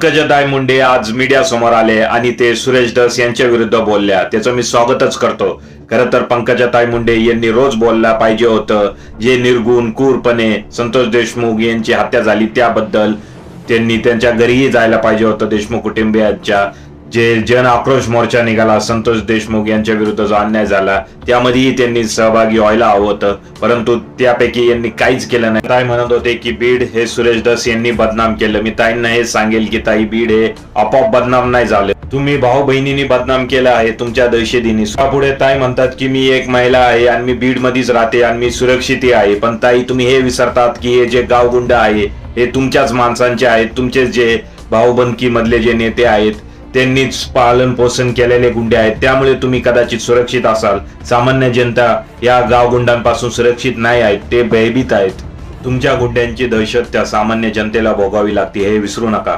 पंकजाताई मुंडे आज मीडिया समोर आले आणि ते सुरेश धस यांच्या विरुद्ध बोलल्या. त्याचं मी स्वागतच करतो. खरं तर पंकजाताई मुंडे यांनी रोज बोलला पाहिजे होतं. जे निर्गुण क्रूरपणे संतोष देशमुख यांची हत्या झाली त्याबद्दल त्यांनी त्यांच्या घरीही जायला पाहिजे होतं. देशमुख कुटुंबियांच्या जे जन आक्रोश मोर्चा निघाला संतोष देशमुख यांच्या विरुद्ध जो अन्याय झाला त्यामध्येही त्यांनी सहभागी व्हायला हवं होतं, परंतु त्यापैकी यांनी काहीच केलं नाही. ताई म्हणत होते की बीड हे सुरेश धस यांनी बदनाम केलं. मी ताईंना हे सांगेल की ताई, बीड हे आपोआप बदनाम नाही झाले. तुम्ही भाऊ बहिणींनी बदनाम केलं आहे तुमच्या दहशतीने. पुढे ताई म्हणतात की मी एक महिला आहे आणि मी बीड मध्येच राहते आणि मी सुरक्षित आहे. पण ताई, तुम्ही हे विसरतात की हे जे गावगुंड आहे हे तुमच्याच माणसांचे आहेत. तुमचे जे भाऊबंदकी मधले जे नेते आहेत त्यांनीच पालन पोषण केलेले गुंडे आहेत. त्यामुळे तुम्ही कदाचित सुरक्षित असाल. सामान्य जनता या गावगुंडांपासून सुरक्षित नाही आहेत, ते भयभीत आहेत. तुमच्या गुंड्यांची दहशत त्या सामान्य जनतेला भोगावी लागते हे विसरू नका.